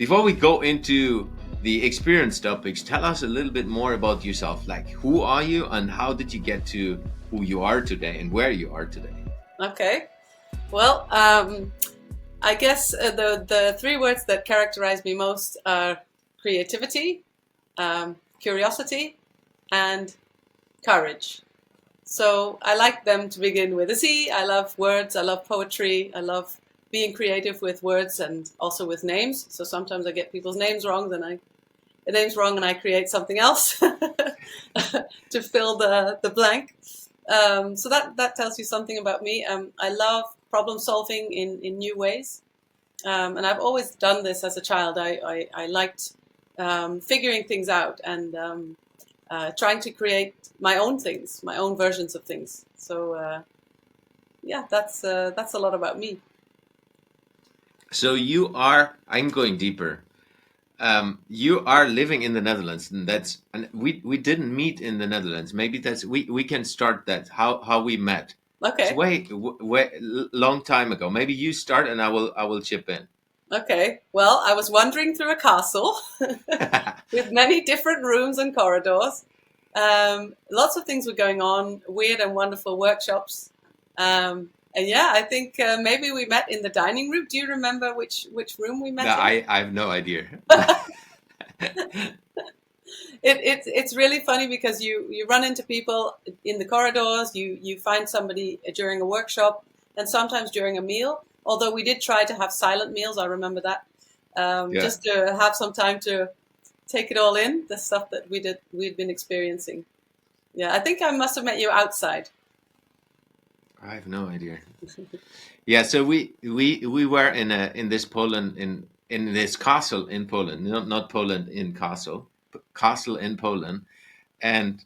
before we go into the experience topics, tell us a little bit more about yourself. Like, who are you and how did you get to who you are today and where you are today? Okay. Well, I guess the three words that characterize me most are creativity, curiosity, and courage. So I like them to begin with a C. I love words. I love poetry. I love being creative with words and also with names. So sometimes I get people's names wrong, the name's wrong, and I create something else to fill the blank. So that tells you something about me. I love problem solving in new ways. And I've always done this as a child. I liked figuring things out and trying to create my own things, my own versions of things. So yeah, that's a lot about me. So I'm going deeper. You are living in the Netherlands, and we didn't meet in the Netherlands. Maybe we can start that, how we met. It's Okay. way long time ago. Maybe you start and I will chip in. Okay. Well, I was wandering through a castle with many different rooms and corridors. Lots of things were going on, weird and wonderful workshops. And yeah, I think maybe we met in the dining room. Do you remember which room we met No, in? I have no idea. It's really funny because you run into people in the corridors, you find somebody during a workshop, and sometimes during a meal. Although we did try to have silent meals, I remember that, Yeah, just to have some time to take it all in, the stuff that we'd been experiencing. Yeah, I think I must have met you outside. I have no idea. Yeah, so we were in this Poland in this castle in Poland, not Poland in castle, castle in Poland, and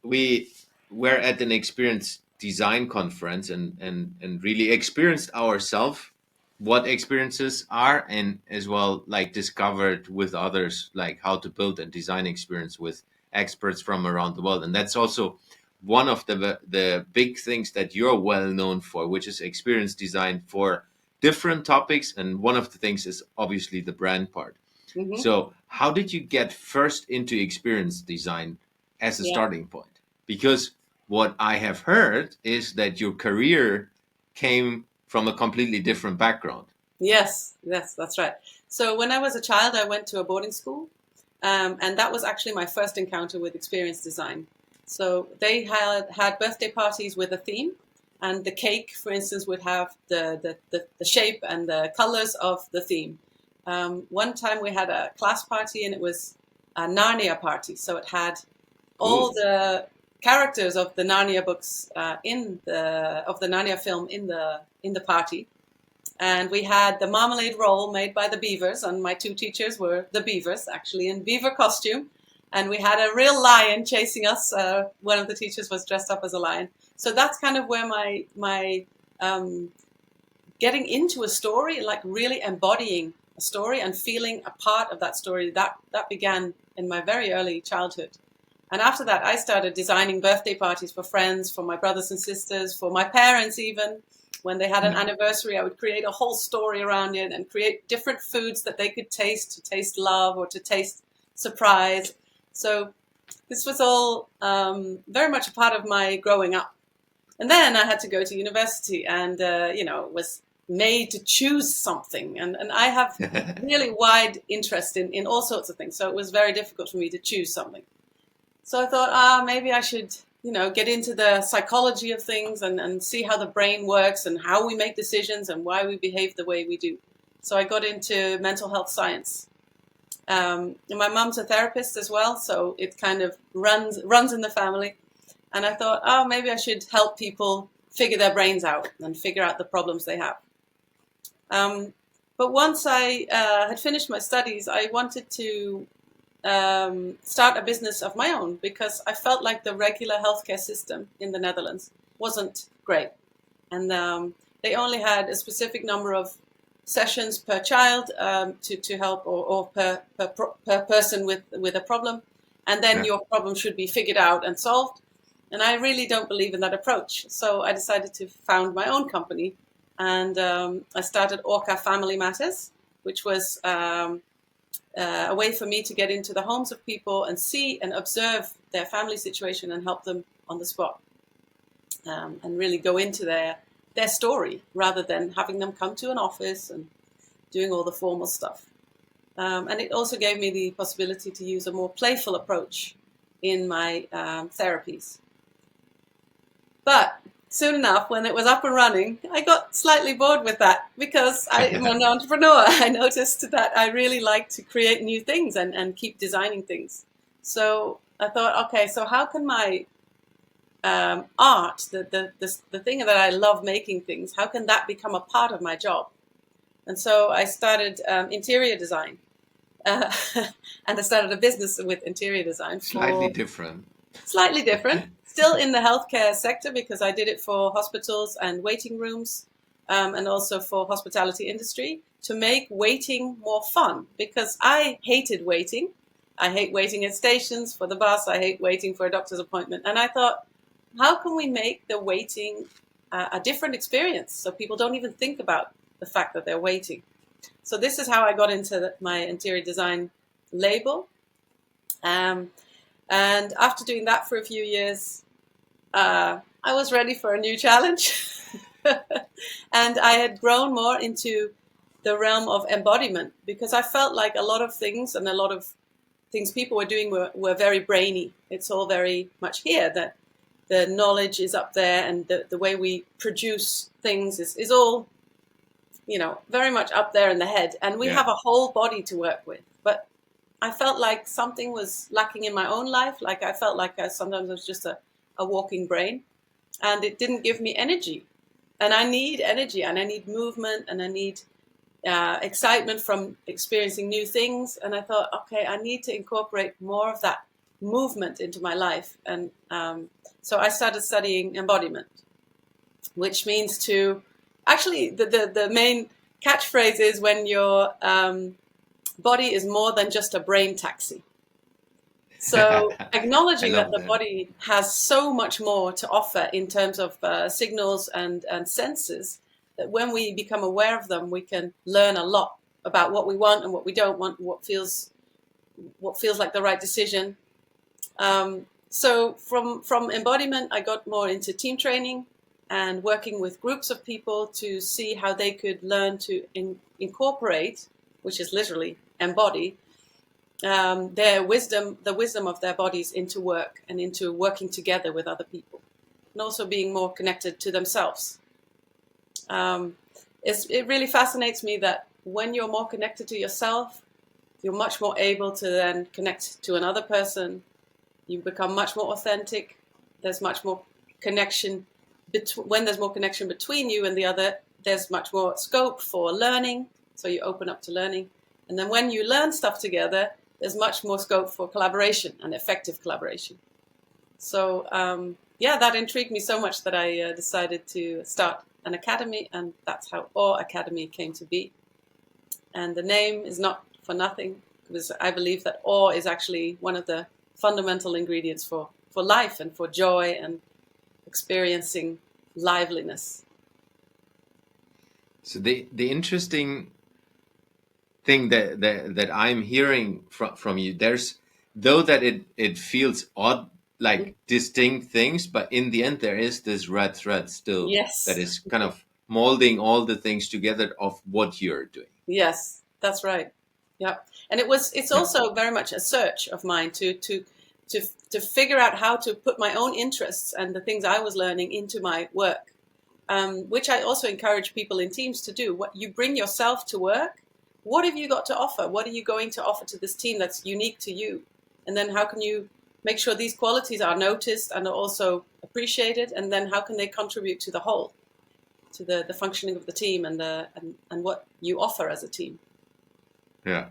we were at an experience design conference and really experienced ourselves what experiences are, and as well like discovered with others like how to build and design experience with experts from around the world. And that's also one of the big things that you're well known for, which is experience design for different topics. And one of the things is obviously the brand part. Hmm. So how did you get first into experience design as a Yeah. starting point? Because what I have heard is that your career came from a completely different background. Yes, that's right. So when I was a child, I went to a boarding school, and that was actually my first encounter with experience design. So they had birthday parties with a theme, and the cake, for instance, would have the shape and the colors of the theme. One time we had a class party, and it was a Narnia party. So it had all Ooh, the characters of the Narnia books of the Narnia film in the party, and we had the marmalade roll made by the beavers, and my two teachers were the beavers, actually in beaver costume. And we had a real lion chasing us. One of the teachers was dressed up as a lion. So that's kind of where my getting into a story, like really embodying a story and feeling a part of that story, that began in my very early childhood. And after that, I started designing birthday parties for friends, for my brothers and sisters, for my parents even. When they had an yeah. anniversary, I would create a whole story around it and create different foods that they could taste, to taste love or to taste surprise. So this was all very much a part of my growing up. And then I had to go to university and, was made to choose something. And I have really wide interest in all sorts of things. So it was very difficult for me to choose something. So I thought, maybe I should, get into the psychology of things and see how the brain works and how we make decisions and why we behave the way we do. So I got into mental health science. And my mom's a therapist as well, so it kind of runs in the family. And I thought, maybe I should help people figure their brains out and figure out the problems they have. But once I had finished my studies, I wanted to start a business of my own because I felt like the regular healthcare system in the Netherlands wasn't great. And they only had a specific number of sessions per child to help, or per person with a problem. And then Yeah. your problem should be figured out and solved. And I really don't believe in that approach. So I decided to found my own company. And I started Orca Family Matters, which was a way for me to get into the homes of people and see and observe their family situation and help them on the spot, and really go into their story rather than having them come to an office and doing all the formal stuff. And it also gave me the possibility to use a more playful approach in my therapies. But soon enough, when it was up and running, I got slightly bored with that because I'm an entrepreneur. I noticed that I really like to create new things and keep designing things. So I thought, okay, so how can my art, the thing that I love making things, how can that become a part of my job? And so I started interior design. And I started a business with interior design. Slightly different. Slightly different. Still in the healthcare sector because I did it for hospitals and waiting rooms, and also for hospitality industry to make waiting more fun, because I hated waiting. I hate waiting at stations for the bus. I hate waiting for a doctor's appointment. And I thought, how can we make the waiting a different experience so people don't even think about the fact that they're waiting? So this is how I got into my interior design label. And after doing that for a few years, I was ready for a new challenge. And I had grown more into the realm of embodiment because I felt like a lot of things and a lot of things people were doing were very brainy. It's all very much here, that the knowledge is up there and the way we produce things is all, very much up there in the head. And we have a whole body to work with. But I felt like something was lacking in my own life. Like I felt like sometimes I was just a walking brain, and it didn't give me energy. And I need energy, and I need movement, and I need excitement from experiencing new things. And I thought, okay, I need to incorporate more of that movement into my life. And so I started studying embodiment, which means to actually the main catchphrase is when your body is more than just a brain taxi. So acknowledging that the body has so much more to offer in terms of signals and senses, that when we become aware of them, we can learn a lot about what we want and what we don't want, what feels like the right decision. So from embodiment, I got more into team training and working with groups of people to see how they could learn to incorporate, which is literally embody, their wisdom, the wisdom of their bodies into work and into working together with other people, and also being more connected to themselves. It really fascinates me that when you're more connected to yourself, you're much more able to then connect to another person. You become much more authentic. There's much more connection. When there's more connection between you and the other, there's much more scope for learning. So you open up to learning. And then when you learn stuff together, there's much more scope for collaboration and effective collaboration. So, that intrigued me so much that I decided to start an academy, and that's how Awe Academy came to be. And the name is not for nothing, because I believe that awe is actually one of the fundamental ingredients for life and for joy and experiencing liveliness. So the interesting thing that I'm hearing from you, there's, though that it feels odd, like distinct things, but in the end there is this red thread still. Yes. That is kind of molding all the things together of what you're doing. Yes, that's right. Yeah. And it's also very much a search of mine to figure out how to put my own interests and the things I was learning into my work, which I also encourage people in teams to do. What you bring yourself to work, what have you got to offer? What are you going to offer to this team that's unique to you? And then how can you make sure these qualities are noticed and are also appreciated? And then how can they contribute to the whole, to the functioning of the team and what you offer as a team? Yeah.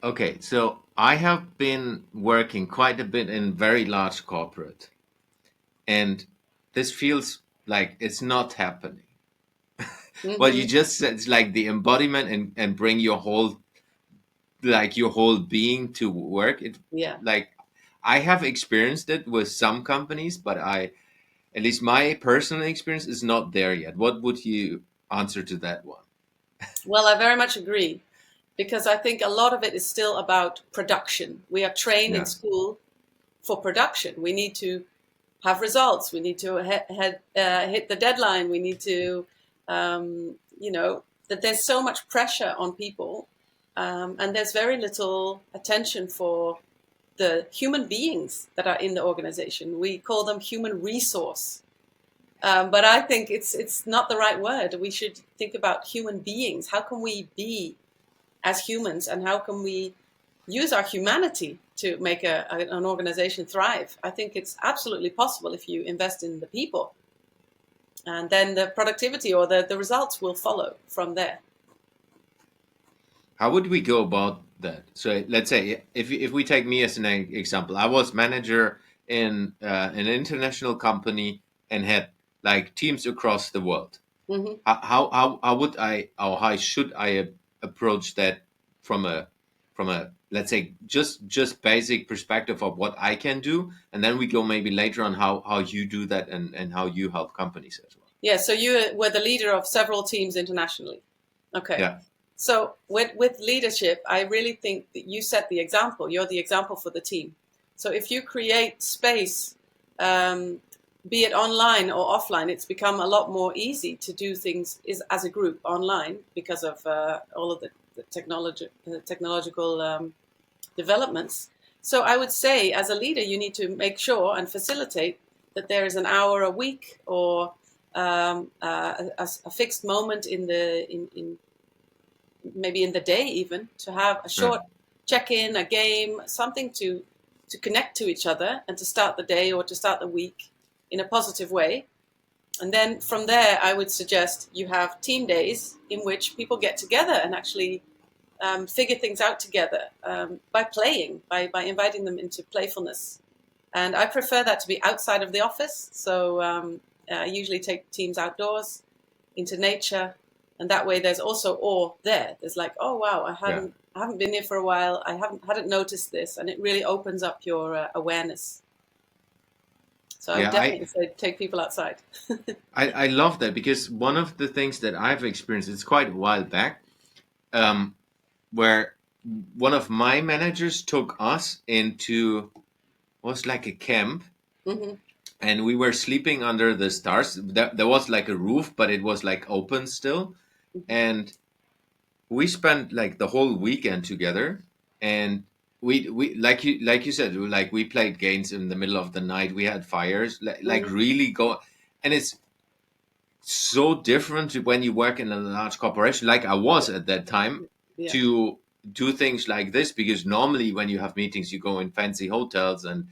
Okay, so I have been working quite a bit in very large corporate, and this feels like it's not happening. Mm-hmm. Well, you just said it's like the embodiment and bring your whole being to work. Like I have experienced it with some companies, but at least my personal experience is not there yet. What would you answer to that one? Well, I very much agree. because I think a lot of it is still about production. We are trained in Yeah. school for production. We need to have results. We need to hit the deadline. We need to, that there's so much pressure on people, and there's very little attention for the human beings that are in the organization. We call them human resource. But I think it's not the right word. We should think about human beings. How can we be as humans, and how can we use our humanity to make an organization thrive? I think it's absolutely possible if you invest in the people, and then the productivity or the results will follow from there. How would we go about that? So let's say if we take me as an example, I was manager in an international company and had like teams across the world. Mm-hmm. How would I, or how should I approach that from a let's say just basic perspective of what I can do, and then we go maybe later on how you do that and how you help companies as well. Yeah, so you were the leader of several teams internationally. Okay. Yeah. So with leadership, I really think that you set the example. You're the example for the team. So if you create space, be it online or offline, it's become a lot more easy to do things as a group online because of all of the technological developments. So I would say, as a leader, you need to make sure and facilitate that there is an hour a week or a fixed moment in maybe in the day, even to have a short check-in, a game, something to connect to each other and to start the day or to start the week in a positive way. And then from there, I would suggest you have team days in which people get together and actually figure things out together by playing, by inviting them into playfulness. And I prefer that to be outside of the office. So I usually take teams outdoors into nature. And that way there's also awe there. There's like, oh, wow, I haven't been here for a while. I hadn't noticed this. And it really opens up your awareness. So I would definitely say take people outside. I love that, because one of the things that I've experienced, it's quite a while back, where one of my managers took us into, was like a camp, Mm-hmm. and we were sleeping under the stars. There was like a roof, but it was like open still. And we spent like the whole weekend together, and we like you said, like we played games in the middle of the night. We had fires, like really go, and it's so different when you work in a large corporation, like I was at that time, to do things like this, because normally when you have meetings, you go in fancy hotels and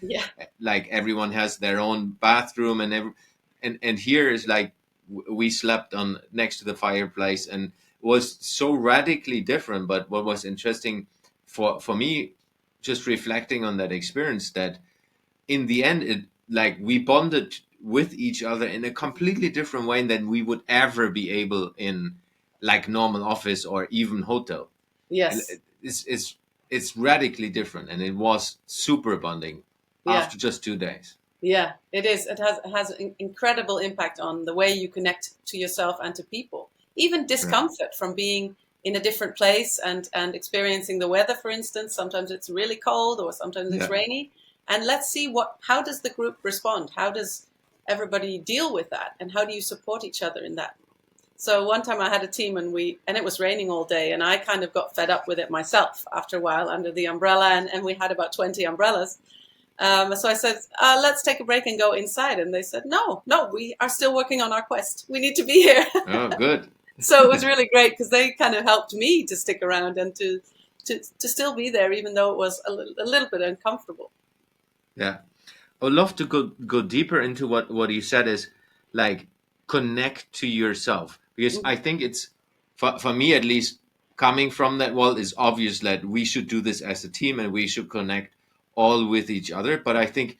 like everyone has their own bathroom and here is like we slept on next to the fireplace, and it was so radically different. But what was interesting for me, just reflecting on that experience, that in the end, it like we bonded with each other in a completely different way than we would ever be able in like normal office or even hotel. Yes. It's radically different, and it was super bonding after just 2 days. Yeah, it is. It has an incredible impact on the way you connect to yourself and to people. Even discomfort from being in a different place and experiencing the weather, for instance. Sometimes it's really cold or sometimes it's rainy. And let's see how does the group respond? How does everybody deal with that? And how do you support each other in that? So one time I had a team and it was raining all day, and I kind of got fed up with it myself after a while under the umbrella, and we had about 20 umbrellas. So I said, let's take a break and go inside. And they said, no, we are still working on our quest. We need to be here. Oh, good. So it was really great because they kind of helped me to stick around and to still be there, even though it was a little bit uncomfortable. Yeah. I would love to go deeper into what you said, is like connect to yourself, because I think it's for me at least, coming from that world, is obvious that we should do this as a team and we should connect all with each other. But I think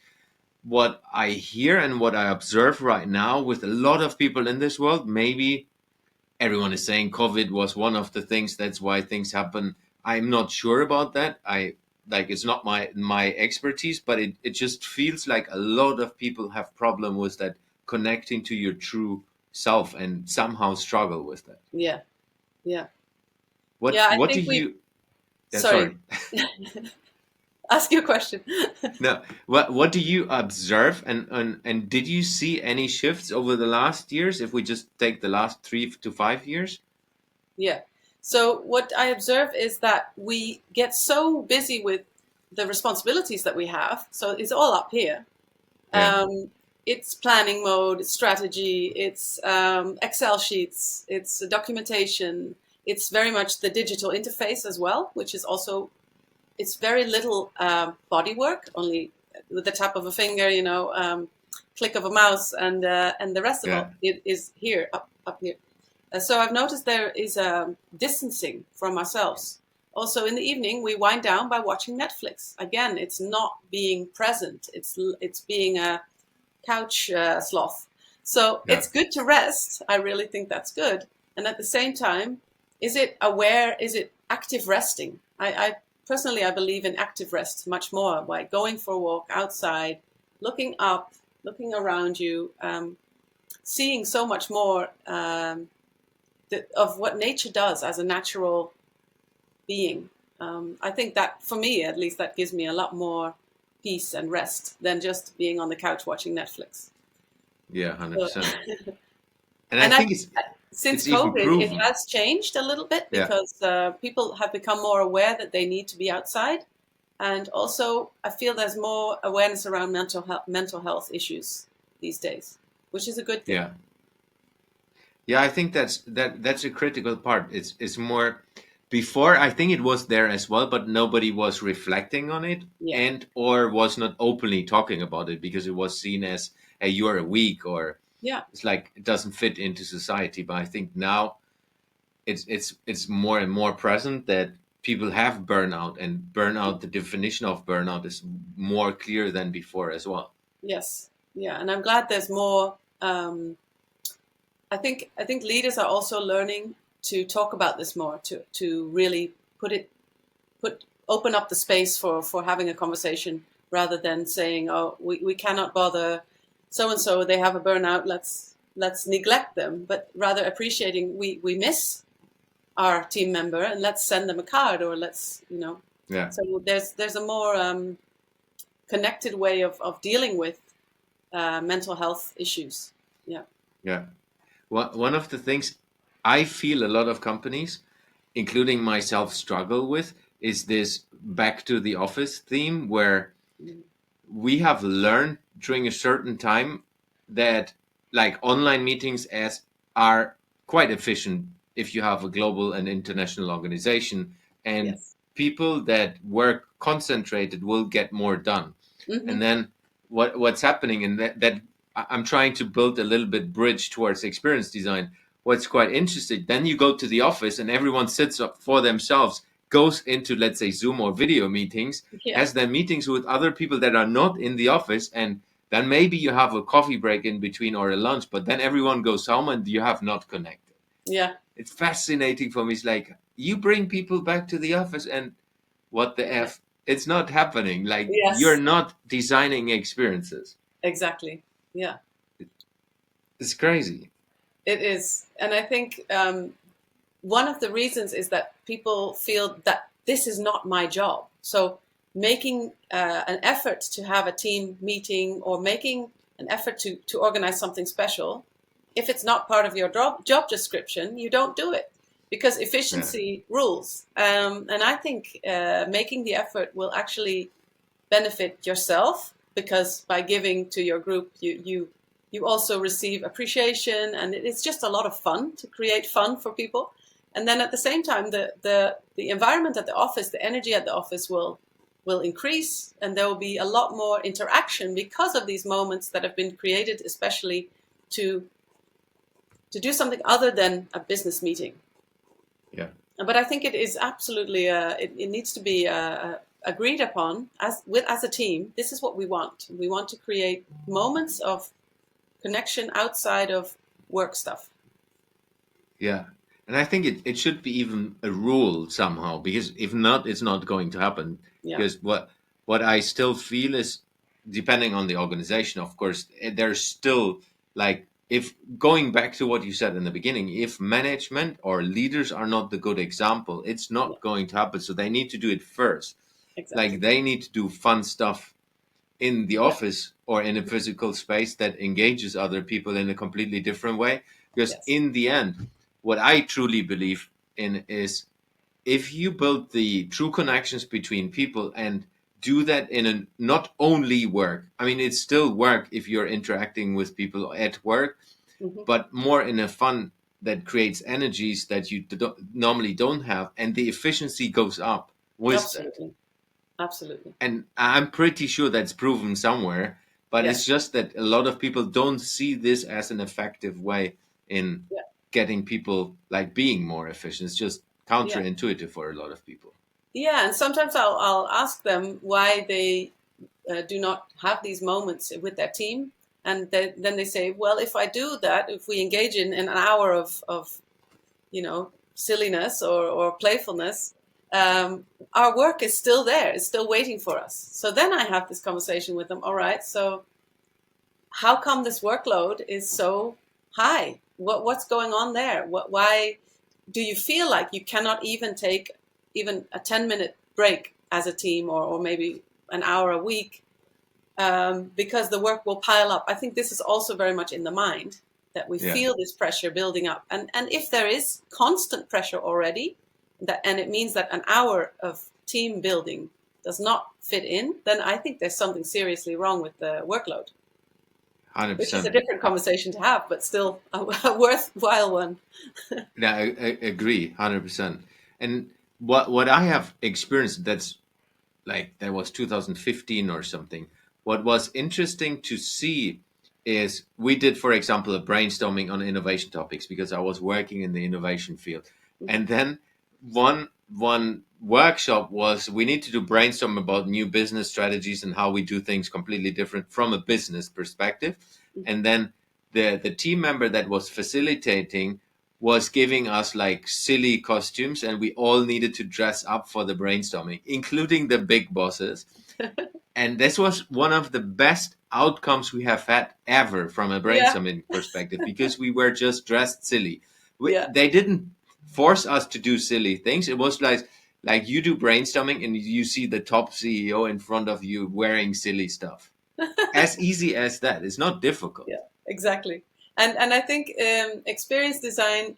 what I hear and what I observe right now with a lot of people in this world, maybe everyone is saying COVID was one of the things that's why things happen. I'm not sure about that. It's not my expertise, but it just feels like a lot of people have problem with that, connecting to your true self, and somehow struggle with that. Yeah. What do you Yeah, Sorry, sorry. ask your question. No, what do you observe, and did you see any shifts over the last years? If we just take the last 3 to 5 years. Yeah. So what I observe is that we get so busy with the responsibilities that we have. So it's all up here. Yeah, Um, it's planning mode, it's strategy, it's Excel sheets, it's documentation. It's very much the digital interface as well, which is also, it's very little body work, only with the tap of a finger, click of a mouse, and the rest of yeah, it is here, up here. So I've noticed there is a distancing from ourselves. Also, in the evening, we wind down by watching Netflix. Again, it's not being present. It's being a couch sloth. So yeah, it's good to rest. I really think that's good. And at the same time, is it aware? Is it active resting? I personally, I believe in active rest much more, by going for a walk outside, looking up, looking around you, seeing so much more of what nature does as a natural being. I think that, for me at least, that gives me a lot more peace and rest than just being on the couch watching Netflix. yeah, hundred So, percent. And I and I think think since it's even COVID, it proven. has changed a little bit, Yeah, because people have become more aware that they need to be outside. And also, I feel there's more awareness around mental health issues these days, which is a good thing. yeah, yeah. I think that's a critical part. It's more before. I think it was there as well, but nobody was reflecting on it, Yeah, and or was not openly talking about it because it was seen as, hey, you're a weak, or yeah, it's like it doesn't fit into society. But I think now it's more and more present that people have burnout, and burnout, the definition of burnout is more clear than before as well. yes, yeah. And I'm glad there's more. I think leaders are also learning to talk about this more, to really put open up the space for having a conversation, rather than saying, oh, we cannot bother so and so, they have a burnout, let's neglect them, but rather appreciating, we miss our team member, and let's send them a card, or let's. Yeah, So there's a more connected way of dealing with mental health issues. Yeah. yeah. One of the things I feel a lot of companies, including myself, struggle with is this back to the office theme, where Mm. we have learned during a certain time that like online meetings as are quite efficient if you have a global and international organization, and Yes. people that work concentrated will get more done. Hmm. And then what's happening in that I'm trying to build a little bit bridge towards experience design. What's quite interesting, then you go to the office and everyone sits up for themselves, goes into, let's say, Zoom or video meetings, Yeah. has then meetings with other people that are not in the office, and then maybe you have a coffee break in between or a lunch, but then everyone goes home and you have not connected. Yeah. It's fascinating for me. It's like you bring people back to the office, and what the Yeah. F? It's not happening. Like you're Yes. not designing experiences. Exactly. Yeah. It's crazy. It is. And I think one of the reasons is that people feel that this is not my job. So making an effort to have a team meeting, or making an effort to organize something special, if it's not part of your job description, you don't do it, because Yeah, efficiency rules. And I think making the effort will actually benefit yourself, because by giving to your group, you also receive appreciation, and it's just a lot of fun to create fun for people. And then at the same time, the environment at the office, the energy at the office will increase, and there will be a lot more interaction because of these moments that have been created, especially to do something other than a business meeting. yeah, But I think it is absolutely it needs to be agreed upon as a team. This is what we want. We want to create moments of connection outside of work stuff. yeah. And I think it should be even a rule somehow, because if not, it's not going to happen. Yeah. Because what I still feel is, depending on the organization, of course, there's still like if going back to what you said in the beginning, if management or leaders are not the good example, it's Yeah, not going to happen. So they need to do it first. Like exactly. they need to do fun stuff in the Yeah. office or in a physical space that engages other people in a completely different way. Because Yes. in the end, what I truly believe in is if you build the true connections between people and do that in a not only work, I mean, it's still work if you're interacting with people at work, Hmm. but more in a fun that creates energies that you normally don't have, and the efficiency goes up with that. Absolutely. Absolutely. And I'm pretty sure that's proven somewhere, but it's Yes. just that a lot of people don't see this as an effective way in Yeah. getting people like being more efficient. It's just Yeah. counterintuitive for a lot of people. Yeah. And sometimes I'll ask them why they do not have these moments with their team. And then they say, well, if I do that, if we engage in an hour of silliness or playfulness, our work is still there. It's still waiting for us. So then I have this conversation with them. All right, so how come this workload is so high? What's going on there? Why do you feel like you cannot even take even a 10-minute break as a team, or maybe an hour a week, because the work will pile up? I think this is also very much in the mind, that we Yeah, feel this pressure building up. And if there is constant pressure already, and it means that an hour of team building does not fit in, then I think there's something seriously wrong with the workload, which is a 100%. different conversation to have, but still a worthwhile one. Yeah, I agree, 100%. And what I have experienced, that's like that was 2015 or something. What was interesting to see is we did, for example, a brainstorming on innovation topics because I was working in the innovation field, Mhm. and then one workshop was we need to do brainstorm about new business strategies and how we do things completely different from a business perspective, and then the team member that was facilitating was giving us like silly costumes and we all needed to dress up for the brainstorming, including the big bosses. And this was one of the best outcomes we have had ever from a Yeah, brainstorming perspective because we were just dressed silly. yeah. They didn't force us to do silly things. It was like you do brainstorming and you see the top CEO in front of you wearing silly stuff. As easy as that. It's not difficult. Yeah, exactly. And I think experience design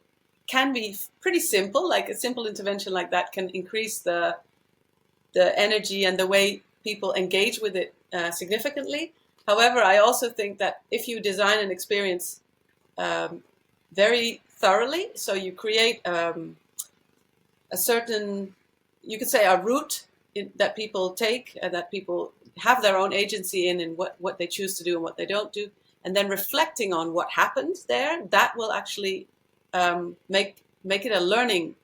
can be pretty simple. Like a simple intervention like that can increase the energy and the way people engage with it significantly. However, I also think that if you design an experience um, very thoroughly, so you create a certain, you could say, a route that people take, and that people have their own agency in what they choose to do and what they don't do, and then reflecting on what happened there, that will actually make it a learning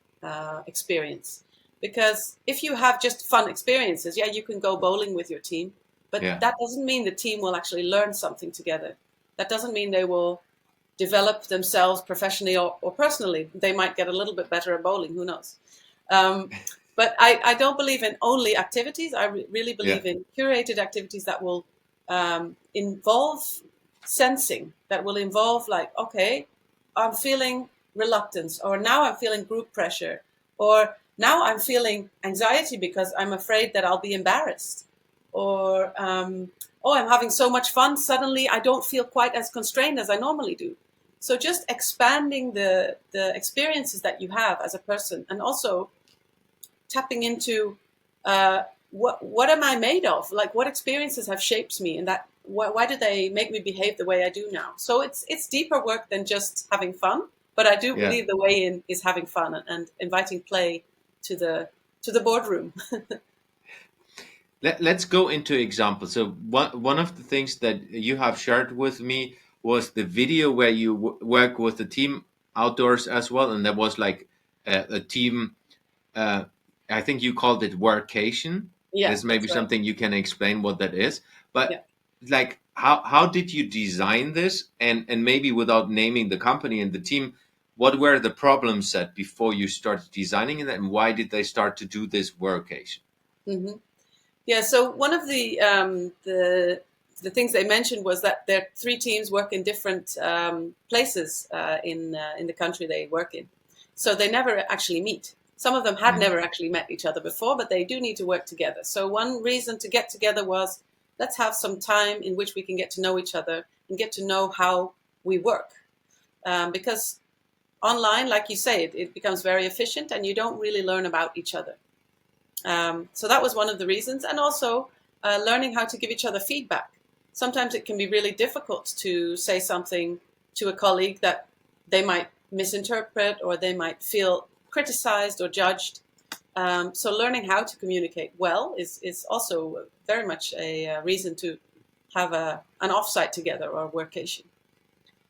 experience. Because if you have just fun experiences, yeah, you can go bowling with your team, but Yeah. that doesn't mean the team will actually learn something together. That doesn't mean they will develop themselves professionally or personally. They might get a little bit better at bowling, who knows? Um, but I don't believe in only activities. I really Yeah. believe in curated activities that will involve sensing, that will involve, like, okay, I'm feeling reluctance, or now I'm feeling group pressure, or now I'm feeling anxiety because I'm afraid that I'll be embarrassed, or oh, I'm having so much fun, suddenly I don't feel quite as constrained as I normally do. So just expanding the experiences that you have as a person, and also tapping into what am I made of? Like, what experiences have shaped me, and that why do they make me behave the way I do now? So it's deeper work than just having fun. But I do Yeah. believe the way in is having fun and inviting play to the boardroom. Let's go into examples. So one of the things that you have shared with me was the video where you work with the team outdoors as well, and that was like a team. Uh, I think you called it workation. Yeah, There's maybe that's right. something you can explain what that is, Yeah. but like how did you design this, and maybe without naming the company and the team, what were the problems set before you started designing it, and why did they start to do this workation? Hmm. Yeah, so one of the the things they mentioned was that their 3 teams work in different places in the country they work in. So they never actually meet. Some of them had never actually met each other before, but they do need to work together. So one reason to get together was, let's have some time in which we can get to know each other and get to know how we work. Because online, like you say, it becomes very efficient and you don't really learn about each other. So that was one of the reasons. And also learning how to give each other feedback. Sometimes it can be really difficult to say something to a colleague that they might misinterpret or they might feel criticized or judged. So learning how to communicate well is also very much a reason to have an offsite together or a workation.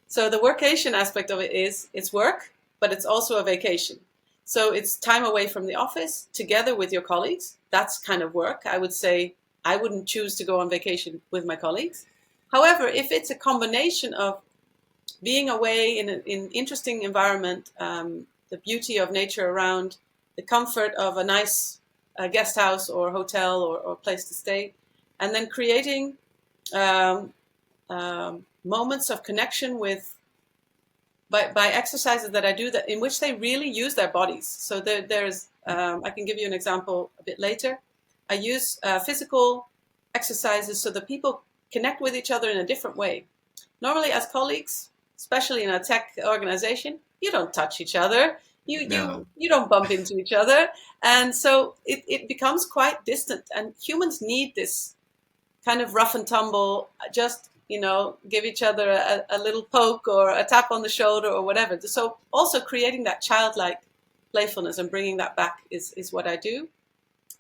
So the workation aspect of it is it's work, but it's also a vacation. So it's time away from the office together with your colleagues. That's kind of work. I would say I wouldn't choose to go on vacation with my colleagues. However, if it's a combination of being away in an interesting environment, the beauty of nature around, the comfort of a nice guest house or hotel or place to stay, and then creating moments of connection with by exercises that I do that in which they really use their bodies. So there's I can give you an example a bit later. I use physical exercises so that people connect with each other in a different way. Normally, as colleagues, especially in a tech organization, you don't touch each other. You don't bump into each other. And so it becomes quite distant. And humans need this kind of rough and tumble, just, give each other a little poke or a tap on the shoulder or whatever. So also creating that childlike playfulness and bringing that back is what I do.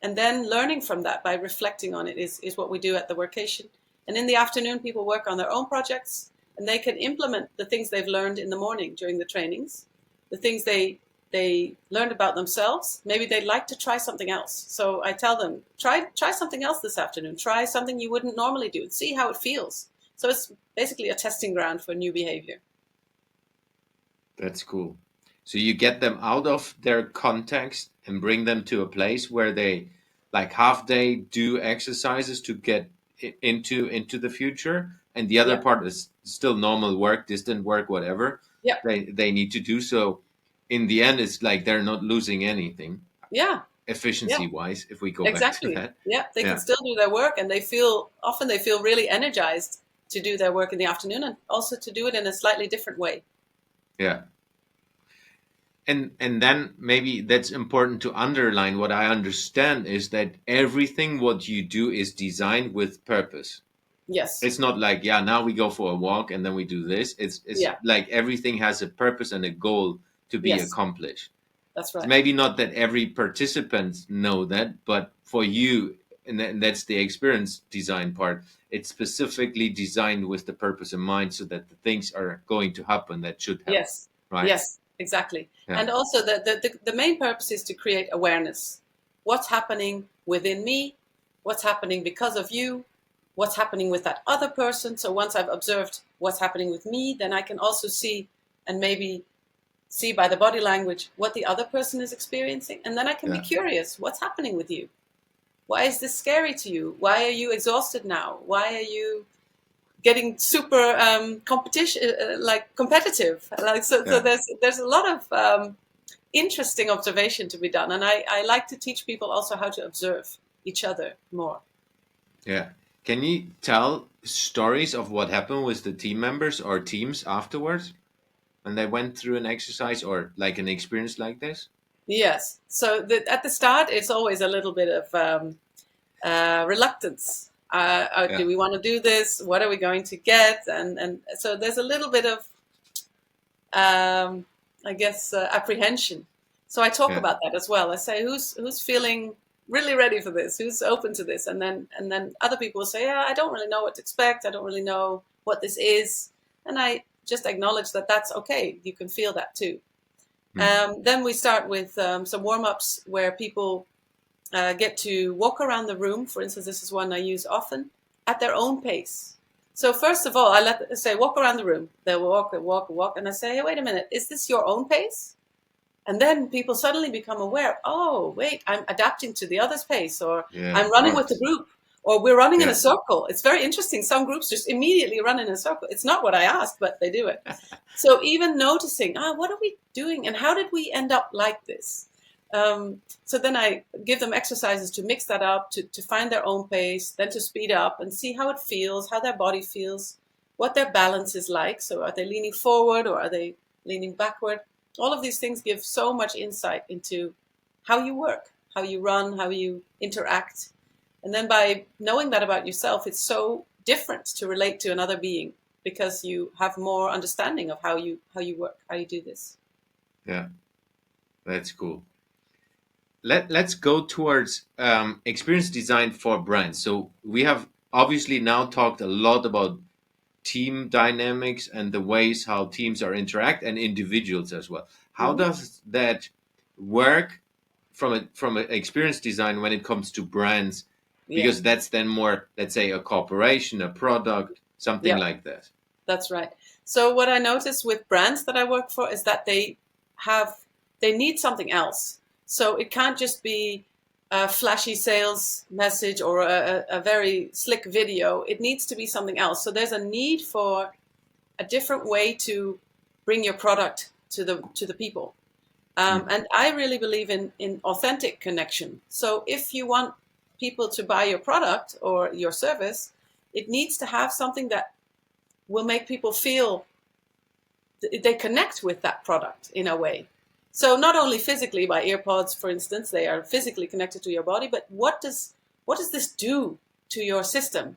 And then learning from that by reflecting on it is what we do at the Workation. And in the afternoon, people work on their own projects and they can implement the things they've learned in the morning during the trainings, the things they learned about themselves. Maybe they'd like to try something else. So I tell them, try something else this afternoon. Try something you wouldn't normally do and see how it feels. So it's basically a testing ground for new behavior. That's cool. So you get them out of their context and bring them to a place where they like half day do exercises to get into the future, and the other part is still normal work, distant work, whatever they need to do. So in the end, it's like they're not losing anything. Efficiency wise, if we go back to that. They can still do their work, and they feel really energized to do their work in the afternoon, and also to do it in a slightly different way. And then maybe that's important to underline. What I understand is that everything what you do is designed with purpose. Yes. It's not like, now we go for a walk and then we do this. It's like everything has a purpose and a goal to be accomplished. That's right. It's maybe not that every participant know that, but for you, and that's the experience design part, it's specifically designed with the purpose in mind so that the things are going to happen that should happen. Yes. Right? Yes, exactly. And also the main purpose is to create awareness. What's happening within me? What's happening because of you? What's happening with that other person? So once I've observed what's happening with me, then I can also see and maybe see by the body language what the other person is experiencing. And then I can be curious, what's happening with you? Why is this scary to you? Why are you exhausted now? Why are you getting super competitive? So there's a lot of interesting observation to be done. And I like to teach people also how to observe each other more. Yeah. Can you tell stories of what happened with the team members or teams afterwards when they went through an exercise or like an experience like this? Yes. So at the start, it's always a little bit of reluctance. Do we want to do this? What are we going to get? And so there's a little bit of, apprehension. So I talk about that as well. I say, who's feeling really ready for this? Who's open to this? And then other people will say, I don't really know what to expect. I don't really know what this is. And I just acknowledge that that's okay. You can feel that too. Then we start with some warm-ups where people get to walk around the room. For instance, this is one I use often, at their own pace. So first of all, I say, walk around the room. They'll walk. And I say, hey, wait a minute, is this your own pace? And then people suddenly become aware, oh, wait, I'm adapting to the other's pace, or I'm running with the group, Or we're running in a Yeah. circle. It's very interesting. Some groups just immediately run in a circle. It's not what I asked, but they do it. So even noticing, what are we doing and how did we end up like this? So then I give them exercises to mix that up, to find their own pace, then to speed up and see how it feels, how their body feels, what their balance is like. So are they leaning forward or are they leaning backward? All of these things give so much insight into how you work, how you run, how you interact. And then by knowing that about yourself, it's so different to relate to another being because you have more understanding of how you work, how you do this. Yeah, that's cool. Let's go towards experience design for brands. So we have obviously now talked a lot about team dynamics and the ways how teams are interact and individuals as well. How Mm-hmm. does that work from a experience design when it comes to brands? Yeah, Because that's then more, let's say, a corporation, a product, something yeah, like that. that's right. So what I notice with brands that I work for is that they need something else. So it can't just be a flashy sales message or a very slick video. It needs to be something else. So there's a need for a different way to bring your product to the people. Mm. And I really believe in authentic connection. So if you want people to buy your product or your service, it needs to have something that will make people feel they connect with that product in a way. So not only physically by earpods, for instance, they are physically connected to your body, but what does this do to your system?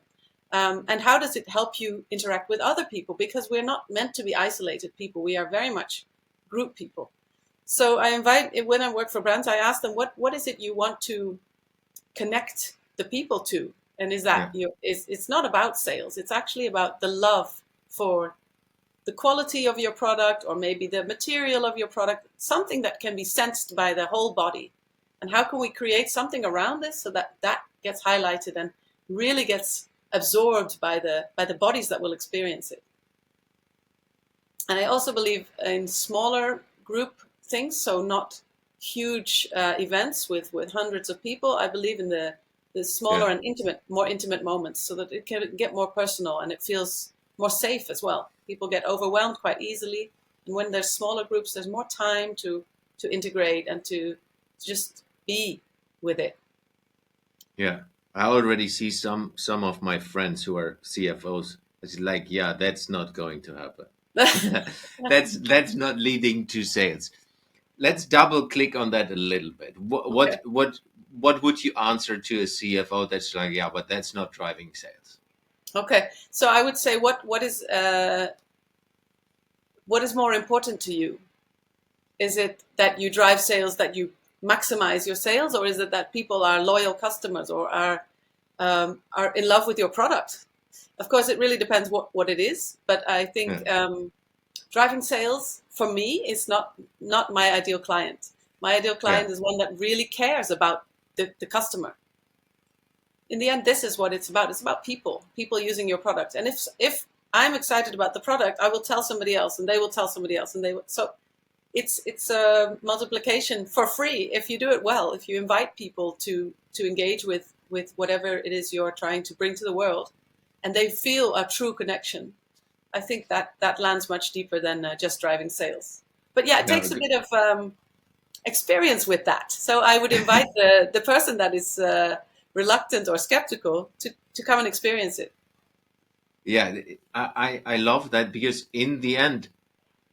And how does it help you interact with other people? Because we're not meant to be isolated people. We are very much group people. So I invite, when I work for brands, I ask them, what is it you want to connect the people to? And is that Yeah. it's not about sales. It's actually about the love for the quality of your product or maybe the material of your product, something that can be sensed by the whole body. And how can we create something around this so that that gets highlighted and really gets absorbed by the bodies that will experience it? And I also believe in smaller group things, so not huge events with hundreds of people. I believe in the smaller Yeah. and more intimate moments, so that it can get more personal and it feels more safe as well. People get overwhelmed quite easily, and when there's smaller groups, there's more time to integrate and to just be with it. Yeah. I already see some of my friends who are CFOs. It's like, yeah, that's not going to happen. That's not leading to sales. Let's double click on that a little bit. What Okay. what what what would you answer to a CFO that's like, yeah, but that's not driving sales? Okay. So I would say what is more important to you? Is it that you drive sales, that you maximize your sales, or is it that people are loyal customers or are in love with your product? Of course, it really depends what it is, but I Yeah. think driving sales for me is not my ideal client. My ideal Yeah. client is one that really cares about the customer. In the end, this is what it's about. It's about people using your product. And if I'm excited about the product, I will tell somebody else, and they will tell somebody else, and so it's a multiplication for free if you do it well. If you invite people to engage with whatever it is you're trying to bring to the world, and they feel a true connection, I think that lands much deeper than just driving sales. But yeah, it No, takes a bit of experience with that. So I would invite the person that is reluctant or skeptical to come and experience it. yeah, I love that because in the end,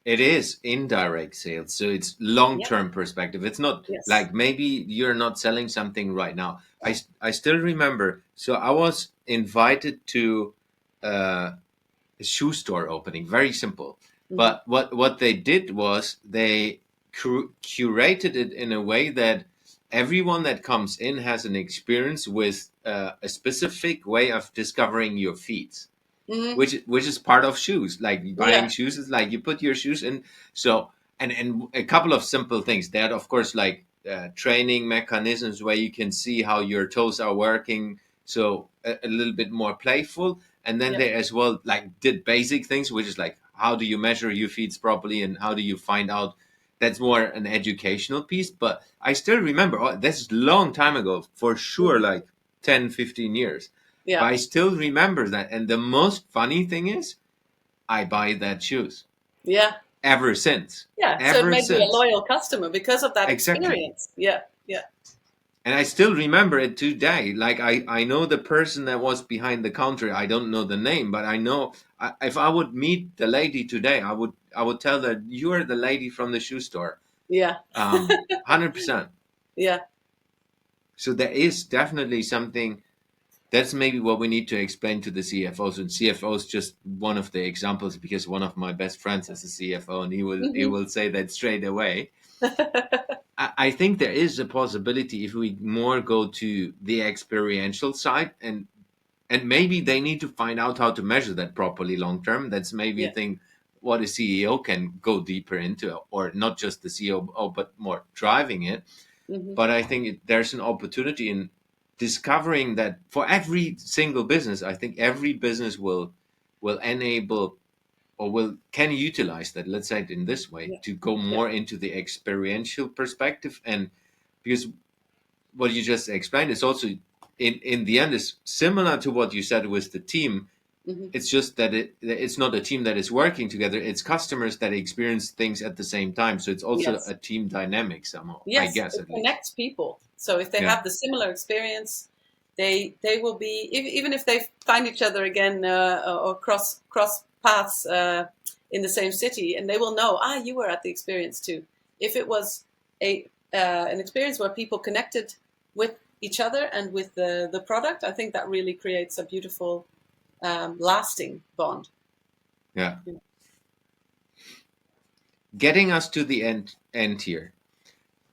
it is indirect sales. So it's long Yeah. term perspective. It's not Yes. like maybe you're not selling something right now. I still remember. So I was invited to uh, a shoe store opening. Very simple. Hmm. But what they did was they curated it in a way that everyone that comes in has an experience with a specific way of discovering your feet, Hmm. which is part of shoes. Like buying Yeah. shoes is like you put your shoes in. So and a couple of simple things that of course like training mechanisms where you can see how your toes are working, so a little bit more playful. And then Yeah. they as well like did basic things, which is like how do you measure your feet properly and how do you find out. That's more an educational piece, but I still remember, oh, this is a long time ago, for sure, Hmm. like 10, 15 years. But Yeah. I still remember that. And the most funny thing is, I buy that shoes Yeah. ever since. Yeah. So it Ever made you a since. loyal customer because of that Exactly. experience. Yeah. Yeah. And I still remember it today. Like I know the person that was behind the counter. I don't know the name, but I know if I would meet the lady today, I would tell her you are the lady from the shoe store. Yeah. 100%. Yeah. So there is definitely something. That's maybe what we need to explain to the CFOs. And CFO is just one of the examples because one of my best friends is a CFO, and he Hmm. will say that straight away. I think there is a possibility if we more go to the experiential side, and maybe they need to find out how to measure that properly long term. That's maybe a Yeah. thing what a CEO can go deeper into, or not just the CEO, but more driving it. Hmm. But I think there's an opportunity in discovering that for every single business. I think every business will enable or will can utilize that, let's say it in this way, Yeah. to go Yeah. more into the experiential perspective. And because what you just explained is also in the end is similar to what you said with the team. Hmm. It's just that it's not a team that is working together, it's customers that experience things at the same time, so it's also Yes. a team dynamic somehow, I Yes. guess, It at least. connects people. So if they Yeah. have the similar experience, they will be even if they find each other again or cross paths in the same city, and they will know, you were at the experience too. If it was a an experience where people connected with each other and with the product, I think that really creates a beautiful lasting bond. Yeah. Getting us to the end here.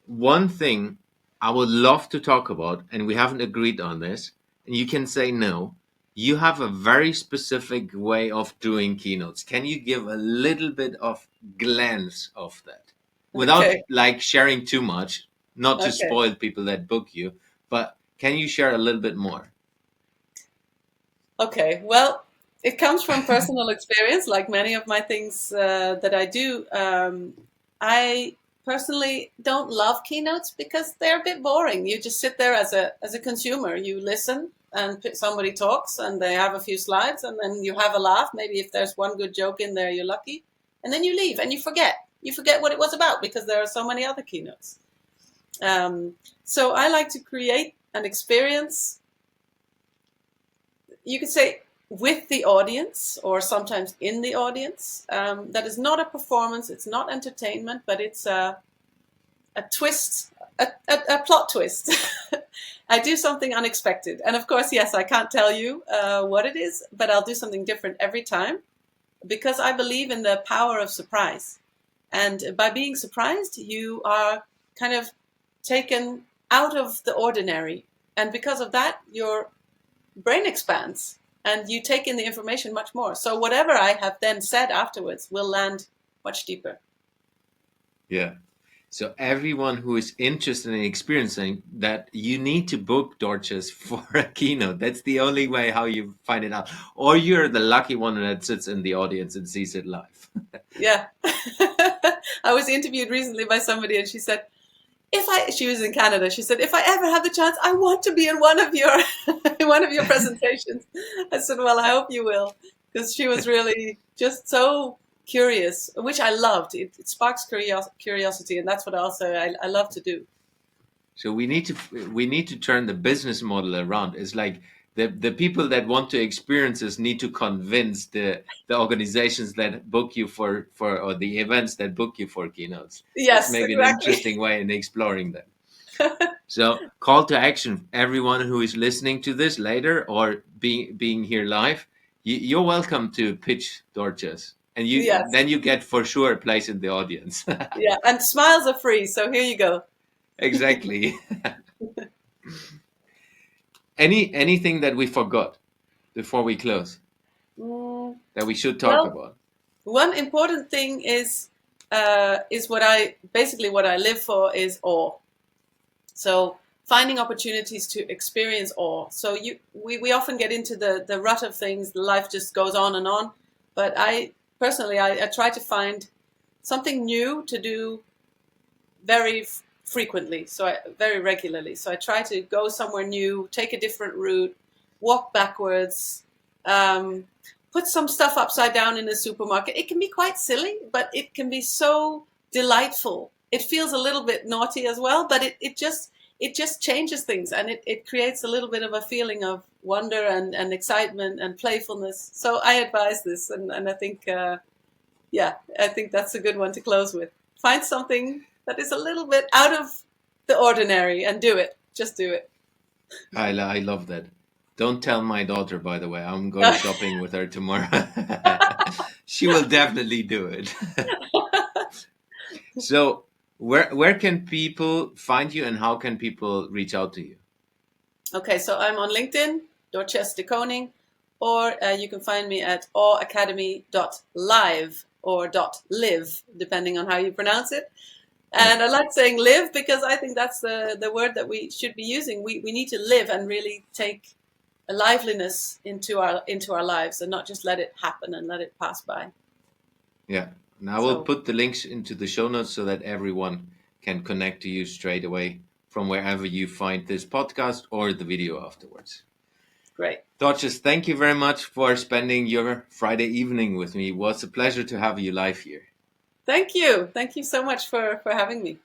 One thing I would love to talk about, and we haven't agreed on this, and you can say no. You have a very specific way of doing keynotes. Can you give a little bit of glance of that without Okay. like sharing too much, not to Okay. spoil people that book you, but can you share a little bit more? Okay, well, it comes from personal experience, like many of my things that I do. I personally don't love keynotes because they're a bit boring. You just sit there as a consumer, you listen, and somebody talks, and they have a few slides, and then you have a laugh. Maybe if there's one good joke in there, you're lucky, and then you leave, and you forget. You forget what it was about because there are so many other keynotes. Um, so I like to create an experience, you could say, with the audience or sometimes in the audience. That is not a performance, it's not entertainment, but it's a twist, a plot twist. I do something unexpected. And of course, yes, I can't tell you what it is, but I'll do something different every time because I believe in the power of surprise. And by being surprised, you are kind of taken out of the ordinary. And because of that, your brain expands and you take in the information much more. So whatever I have then said afterwards will land much deeper. Yeah. So everyone who is interested in experiencing that, you need to book Dorchess for a keynote. That's the only way how you find it out. Or you're the lucky one that sits in the audience and sees it live. Yeah. I was interviewed recently by somebody and she said, she was in Canada, she said, if I ever have the chance, I want to be in one of your, in one of your presentations. I said, well, I hope you will. Because she was really just so curious, which I loved. It sparks curiosity. And that's what also I love to do. So we need to turn the business model around. It's like the people that want to experience this need to convince the organizations that book you for or the events that book you for keynotes. That's Yes, maybe an exactly. interesting way in exploring that. So call to action, everyone who is listening to this later or being here live, you're welcome to pitch Dorchess, and Yes. then you get for sure a place in the audience. Yeah. And smiles are free. So here you go. Exactly. Anything that we forgot before we close Mm, that we should talk well, about? one important thing is what I live for is awe. So finding opportunities to experience awe. So we often get into the rut of things. Life just goes on and on. But I personally, I try to find something new to do very frequently. Very regularly. So I try to go somewhere new, take a different route, walk backwards, put some stuff upside down in the supermarket. It can be quite silly, but it can be so delightful. It feels a little bit naughty as well, but it just changes things, and it creates a little bit of a feeling of wonder and excitement and playfulness. So I advise this, and I think, I think that's a good one to close with. Find something that is a little bit out of the ordinary and do it. Just do it. I love that. Don't tell my daughter, by the way. I'm going shopping with her tomorrow. She will definitely do it. So, where can people find you, and how can people reach out to you? Okay, so I'm on LinkedIn, Dorchess De Koning, or you can find me at aweacademy.live or .live, depending on how you pronounce it. And I like saying live because I think that's the word that we should be using. We need to live and really take a liveliness into our lives, and not just let it happen and let it pass by. Yeah. And I will put the links into the show notes so that everyone can connect to you straight away from wherever you find this podcast or the video afterwards. Great. Dorchess, thank you very much for spending your Friday evening with me. It was a pleasure to have you live here. Thank you. Thank you so much for having me.